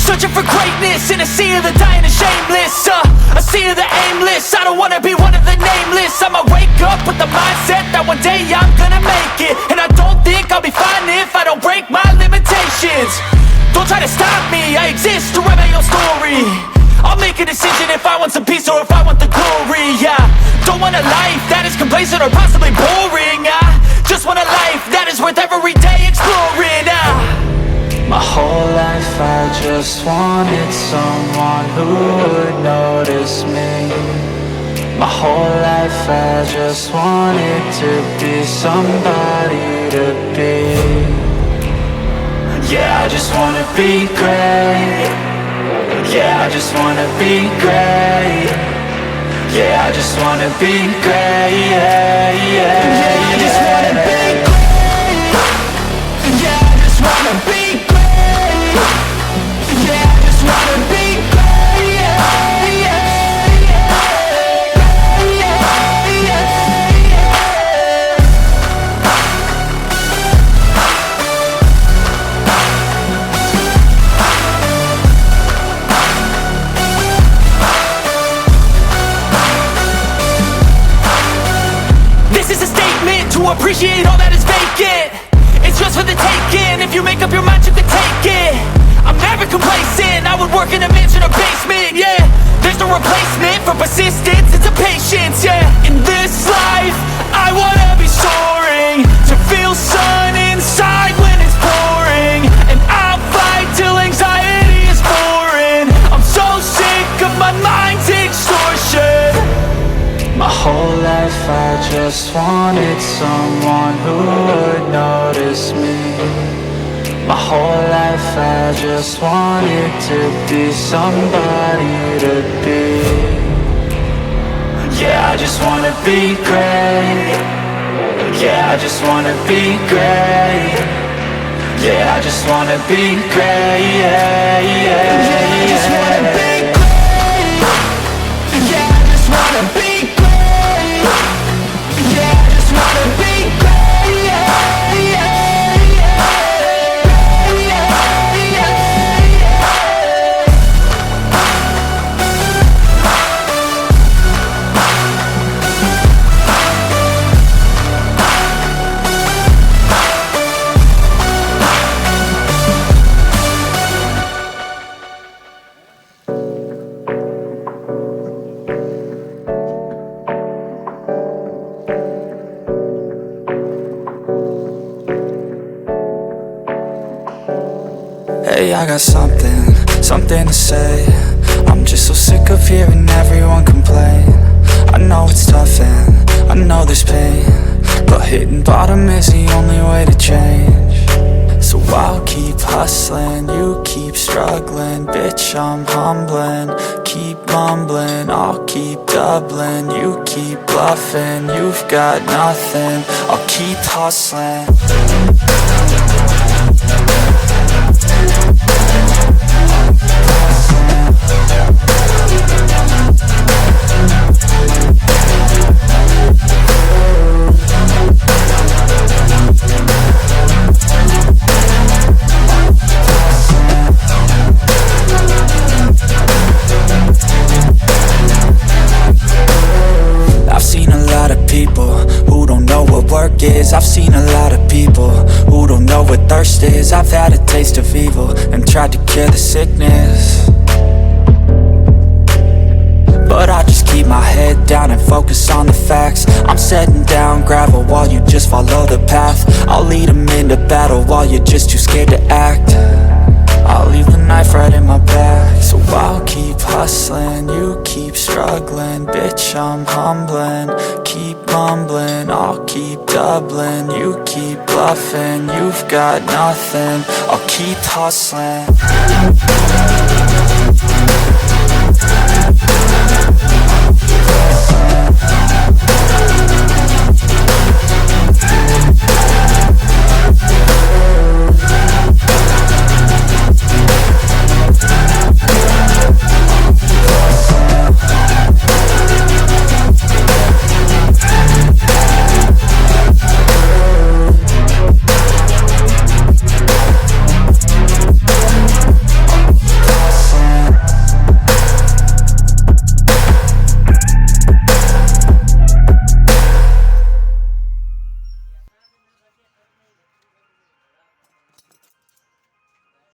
Searching for greatness in a sea of the dying and shameless, a sea of the aimless. I don't wanna be one of the nameless. I'ma wake up with the mindset that one day I'm gonna make it. And I don't think I'll be fine if I don't break my limitations. Don't try to stop me, I exist to write my own story. I'll make a decision if I want some peace or if I want the glory. Yeah, don't want a life that is complacent or possibly boring. I just want a life that is worth every day exploring. My whole life I just wanted someone who would notice me. My whole life I just wanted to be somebody to be. Yeah, I just wanna be great. Yeah, I just wanna be great. Yeah, I just wanna be great. Yeah, yeah, yeah, I just wanna be great. Yeah, I just wanna be great. Yeah, I just wanna be great. Yeah, yeah, yeah, yeah, yeah, yeah. This is a statement to appreciate all that is vacant. It's just for the taking. If you make up your mind, you can take it. I'm never complacent. I would work in a mansion or basement. Yeah, there's no replacement for persistence. It's a patience. Yeah, in this life I wanna be soaring, to feel sun inside when it's pouring. And I'll fight till anxiety is foreign. I'm so sick of my mind's extortion. My whole life I just wanted someone who would notice me. My whole life I just wanted to be somebody to be. Yeah, I just wanna be great. Yeah, I just wanna be great. Yeah, I just wanna be great. Yeah, yeah, yeah, I just wanna be great. Yeah, I just wanna be great. Yeah, I just wanna be great. Yeah, yeah. Hey, I got something to say. I'm just so sick of hearing everyone complain. I know it's tough and I know there's pain, but hitting bottom is the only way to change. So I'll keep hustling, you keep struggling. Bitch, I'm humbling, keep mumbling. I'll keep doubling, you keep bluffing. You've got nothing, I'll keep hustling. I've seen a lot of people who don't know what work is. I've seen a lot of people who don't know what thirst is. I've had a taste of evil and tried to cure the sickness, but I just keep my head down and focus on the facts. I'm setting down gravel while you just follow the path. I'll lead them into battle while you're just too scared to act. I'll leave the knife right in my back. you keep struggling. Bitch, I'm humbling. Keep mumbling, I'll keep doubling. You keep bluffing, you've got nothing. I'll keep hustling.